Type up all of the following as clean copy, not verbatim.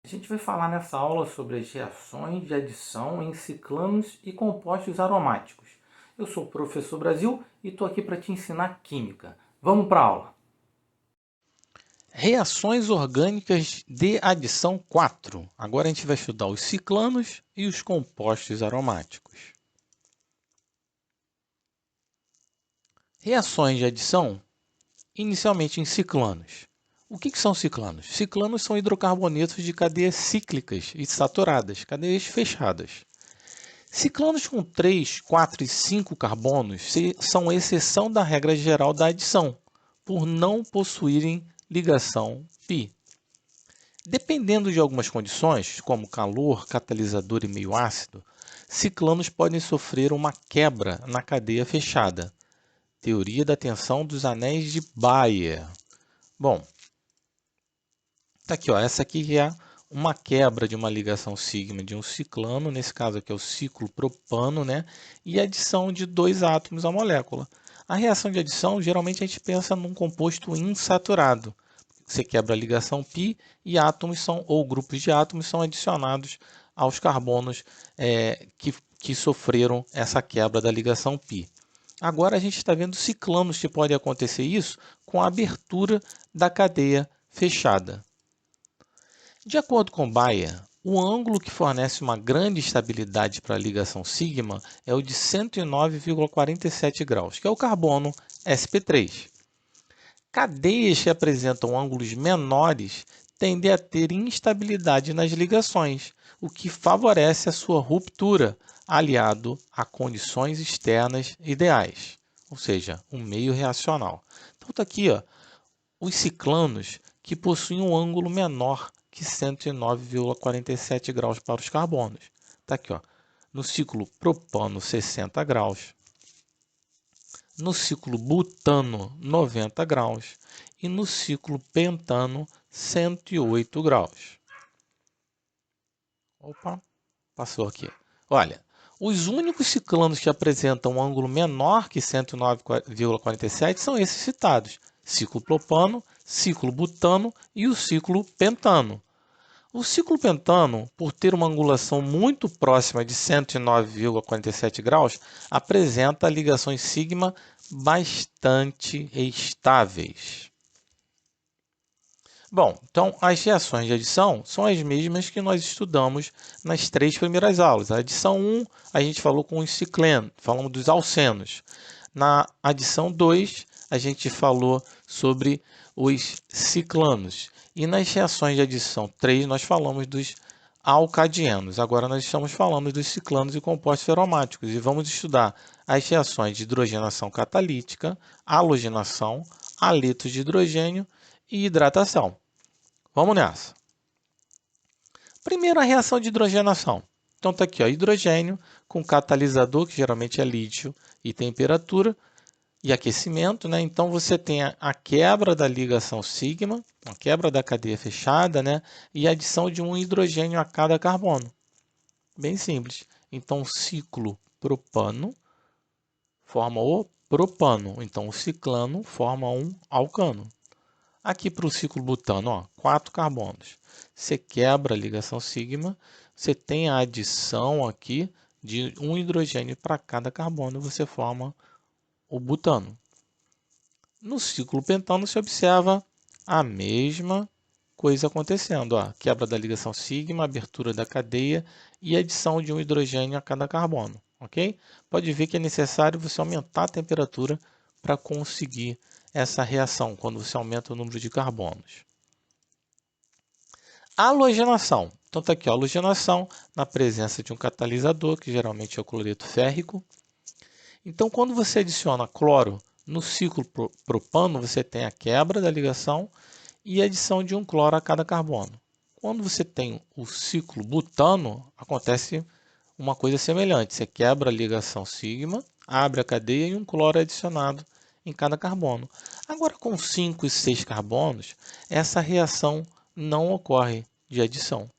A gente vai falar nessa aula sobre as reações de adição em ciclanos e compostos aromáticos. Eu sou o professor Brasil e estou aqui para te ensinar química. Vamos para a aula! Reações orgânicas de adição 4. Agora a gente vai estudar os ciclanos e os compostos aromáticos. Reações de adição, inicialmente em ciclanos. O que são ciclanos? Ciclanos são hidrocarbonetos de cadeias cíclicas e saturadas, cadeias fechadas. Ciclanos com 3, 4 e 5 carbonos são exceção da regra geral da adição, por não possuírem ligação π. Dependendo de algumas condições, como calor, catalisador e meio ácido, ciclanos podem sofrer uma quebra na cadeia fechada. Teoria da tensão dos anéis de Bayer. Bom, tá aqui, ó, essa aqui é uma quebra de uma ligação sigma de um ciclano, nesse caso aqui é o ciclo propano, né? E adição de dois átomos à molécula. A reação de adição, geralmente a gente pensa num composto insaturado. Você quebra a ligação π e átomos são, ou grupos de átomos são adicionados aos carbonos que sofreram essa quebra da ligação π. Agora a gente está vendo ciclanos que pode acontecer isso com a abertura da cadeia fechada. De acordo com Bayer, o ângulo que fornece uma grande estabilidade para a ligação sigma é o de 109,47 graus, que é o carbono sp3. Cadeias que apresentam ângulos menores tendem a ter instabilidade nas ligações, o que favorece a sua ruptura, aliado a condições externas ideais, ou seja, um meio reacional. Então está aqui, ó, os ciclanos que possuem um ângulo menor que 109,47 graus para os carbonos. Está aqui, ó, no ciclo propano 60 graus, no ciclo butano 90 graus e no ciclo pentano 108 graus. Opa, passou aqui. Olha, os únicos ciclanos que apresentam um ângulo menor que 109,47 são esses citados: ciclo propano, ciclo butano e o ciclo pentano. O ciclo pentano, por ter uma angulação muito próxima de 109,47 graus, apresenta ligações sigma bastante estáveis. Bom, então as reações de adição são as mesmas que nós estudamos nas 3 primeiras aulas. A adição 1, a gente falou com os ciclenos, falamos dos alcenos. Na adição 2, a gente falou sobre os ciclanos. E nas reações de adição 3, nós falamos dos alcadienos. Agora nós estamos falando dos ciclanos e compostos aromáticos. E vamos estudar as reações de hidrogenação catalítica, halogenação, haletos de hidrogênio e hidratação. Vamos nessa. Primeiro, a reação de hidrogenação. Então está aqui, ó, hidrogênio com catalisador, que geralmente é lítio, e temperatura e aquecimento, né? Então você tem a quebra da ligação sigma, a quebra da cadeia fechada, né? E a adição de um hidrogênio a cada carbono. Bem simples. Então o ciclo propano forma o propano. Então o ciclano forma um alcano. Aqui para o ciclo butano, ó, 4 carbonos. Você quebra a ligação sigma, você tem a adição aqui de um hidrogênio para cada carbono, você forma o butano. No ciclo pentano se observa a mesma coisa acontecendo, ó, quebra da ligação sigma, abertura da cadeia e adição de um hidrogênio a cada carbono, ok? Pode ver que é necessário você aumentar a temperatura para conseguir essa reação, quando você aumenta o número de carbonos. Halogenação. Então está aqui, ó, halogenação na presença de um catalisador, que geralmente é o cloreto férrico. Então, quando você adiciona cloro no ciclo propano, você tem a quebra da ligação e a adição de um cloro a cada carbono. Quando você tem o ciclo butano, acontece uma coisa semelhante. Você quebra a ligação sigma, abre a cadeia e um cloro é adicionado em cada carbono. Agora, com 5 e 6 carbonos, essa reação não ocorre de adição.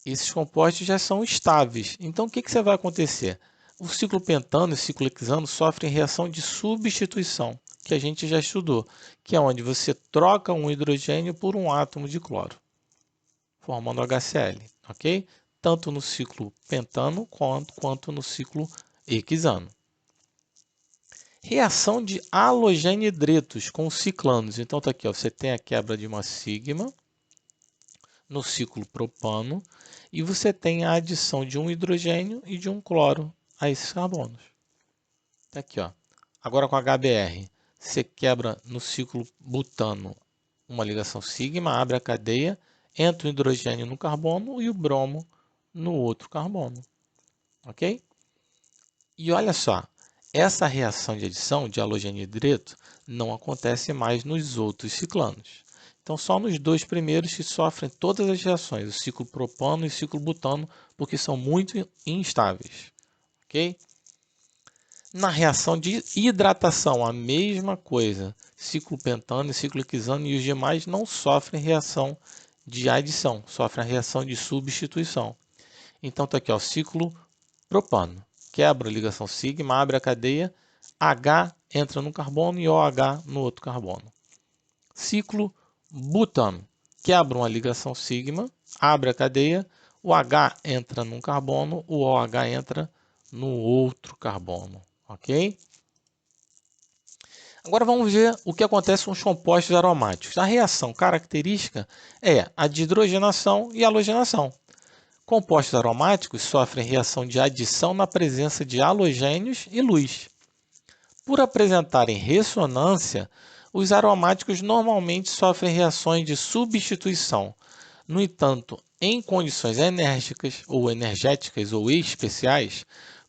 Esses compostos já são estáveis. Então, o que você vai acontecer? O ciclo pentano e o ciclo hexano sofrem reação de substituição, que a gente já estudou, que é onde você troca um hidrogênio por um átomo de cloro. formando HCl, ok? Tanto no ciclo pentano quanto no ciclo hexano. Reação de halogenidratos com ciclanos. Então, tá aqui, ó, você tem a quebra de uma sigma no ciclo propano e você tem a adição de um hidrogênio e de um cloro a esses carbonos. Tá aqui, ó. Agora com HBr, você quebra no ciclo butano uma ligação sigma, abre a cadeia, entra o hidrogênio no carbono e o bromo no outro carbono. Ok? E olha só, essa reação de adição de halogenidrato não acontece mais nos outros ciclanos. Então, só nos dois primeiros que sofrem todas as reações, o ciclo propano e o ciclo butano, porque são muito instáveis. Ok? Na reação de hidratação, a mesma coisa. Ciclo pentano e ciclo hexano e os demais não sofrem reação de adição, sofrem a reação de substituição. Então, está aqui, ó, ciclo propano. Quebra a ligação sigma, abre a cadeia, H entra no carbono e OH no outro carbono. Ciclo butano. Quebra uma ligação sigma, abre a cadeia, o H entra num carbono, o OH entra no outro carbono. Ok? Agora vamos ver o que acontece com os compostos aromáticos. A reação característica é a de hidrogenação e halogenação. Compostos aromáticos sofrem reação de adição na presença de halogênios e luz. Por apresentarem ressonância, os aromáticos normalmente sofrem reações de substituição. No entanto, em condições enérgicas ou especiais,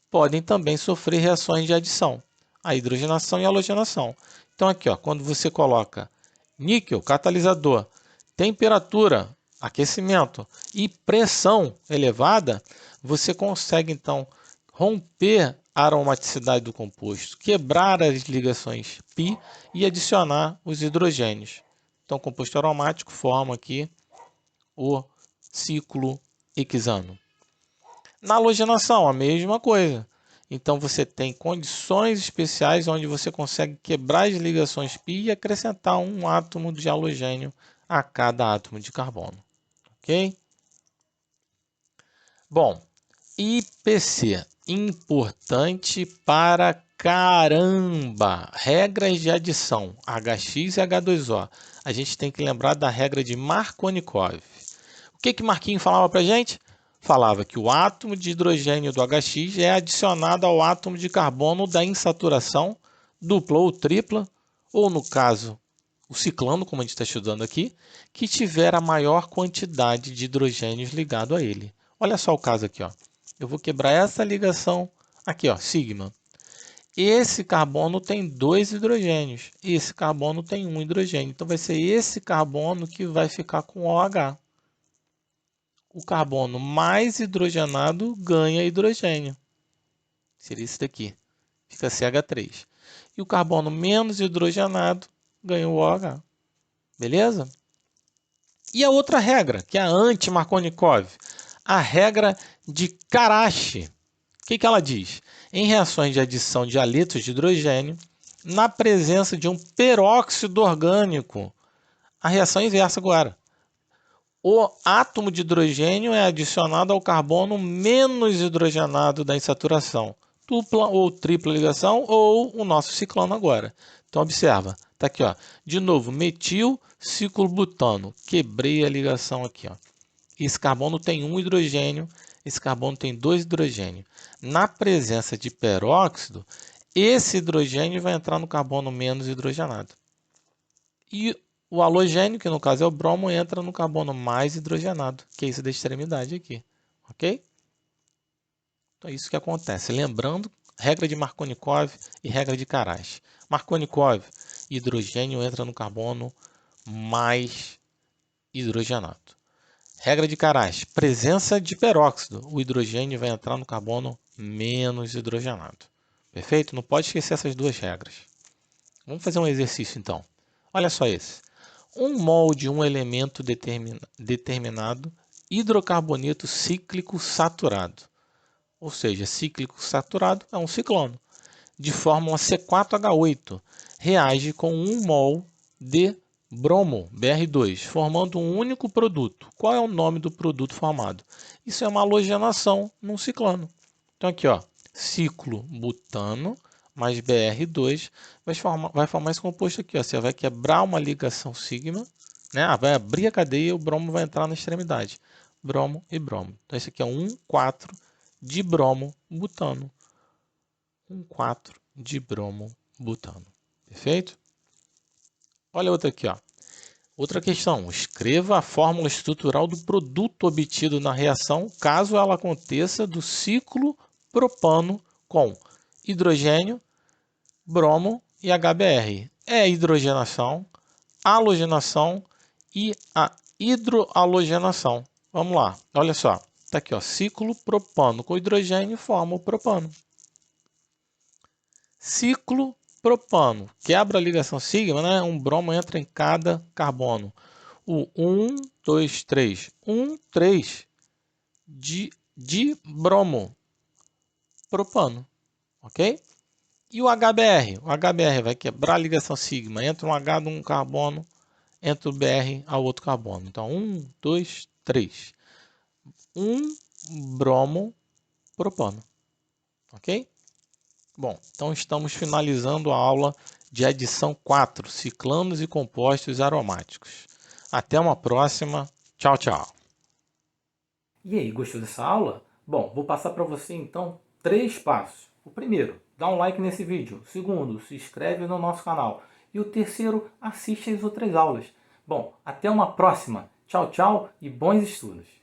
podem também sofrer reações de adição, a hidrogenação e a halogenação. Então aqui, ó, quando você coloca níquel, catalisador, temperatura, aquecimento e pressão elevada, você consegue então romper a aromaticidade do composto, quebrar as ligações π e adicionar os hidrogênios. Então o composto aromático forma aqui o ciclo hexano. Na halogenação, a mesma coisa. Então você tem condições especiais onde você consegue quebrar as ligações π e acrescentar um átomo de halogênio a cada átomo de carbono. Ok? Bom, IPC, importante para caramba. Regras de adição, HX e H2O. A gente tem que lembrar da regra de Markovnikov. O que Marquinho falava para a gente? Falava que o átomo de hidrogênio do HX é adicionado ao átomo de carbono da insaturação, dupla ou tripla, ou no caso, o ciclano, como a gente está estudando aqui, que tiver a maior quantidade de hidrogênios ligado a ele. Olha só o caso aqui, ó. Eu vou quebrar essa ligação aqui, ó, sigma. Esse carbono tem 2 hidrogênios, esse carbono tem 1 hidrogênio. Então vai ser esse carbono que vai ficar com OH. O carbono mais hidrogenado ganha hidrogênio. Seria esse daqui. Fica CH3. E o carbono menos hidrogenado ganha o OH. Beleza? E a outra regra, que é a anti-Markovnikov, a regra de Karashi. O que ela diz? Em reações de adição de haletos de hidrogênio, na presença de um peróxido orgânico, a reação é inversa agora. O átomo de hidrogênio é adicionado ao carbono menos hidrogenado da insaturação. Dupla ou tripla ligação ou o nosso ciclano agora. Então observa, tá aqui, ó. De novo, metil, ciclo butano. Quebrei a ligação aqui, ó. Esse carbono tem 1 hidrogênio, esse carbono tem 2 hidrogênios. Na presença de peróxido, esse hidrogênio vai entrar no carbono menos hidrogenado. E o halogênio, que no caso é o bromo, entra no carbono mais hidrogenado, que é esse da extremidade aqui. Ok? Então é isso que acontece. Lembrando, regra de Markovnikov e regra de Karashi. Markovnikov, hidrogênio entra no carbono mais hidrogenado. Regra de Karashi, presença de peróxido. O hidrogênio vai entrar no carbono menos hidrogenado. Perfeito? Não pode esquecer essas duas regras. Vamos fazer um exercício então. Olha só esse. 1 mol de um elemento determinado, hidrocarboneto cíclico saturado. Ou seja, cíclico saturado é um ciclano. De fórmula C4H8, reage com 1 mol de bromo, Br2, formando um único produto. Qual é o nome do produto formado? Isso é uma halogenação num ciclano. Então aqui, ó, ciclo butano mais Br2 vai formar esse composto aqui. Ó. Você vai quebrar uma ligação sigma, né? Vai abrir a cadeia e o bromo vai entrar na extremidade. Bromo e bromo. Então esse aqui é um 1,4 de bromo butano. 1,4 de bromo butano. Perfeito? Olha outra aqui, ó. Outra questão. Escreva a fórmula estrutural do produto obtido na reação, caso ela aconteça do ciclo propano com hidrogênio, bromo e HBr. É a hidrogenação, halogenação e a hidrohalogenação. Vamos lá. Olha só. Está aqui, ó. Ciclo propano com hidrogênio forma o propano. Ciclo propano. Quebra a ligação sigma, né? Um bromo entra em cada carbono. O 1, 2, 3. 1, 3 de bromo. Propano. Ok? E o HBr? O HBr vai quebrar a ligação sigma. Entra um H num carbono, entra o Br ao outro carbono. Então, 1, 2, 3. 1 bromo propano. Ok? Bom, então estamos finalizando a aula de adição 4, ciclanos e compostos aromáticos. Até uma próxima. Tchau, tchau. E aí, gostou dessa aula? Bom, vou passar para você então 3 passos. O primeiro, dá um like nesse vídeo. O segundo, se inscreve no nosso canal. E o terceiro, assiste as outras aulas. Bom, até uma próxima. Tchau, tchau e bons estudos.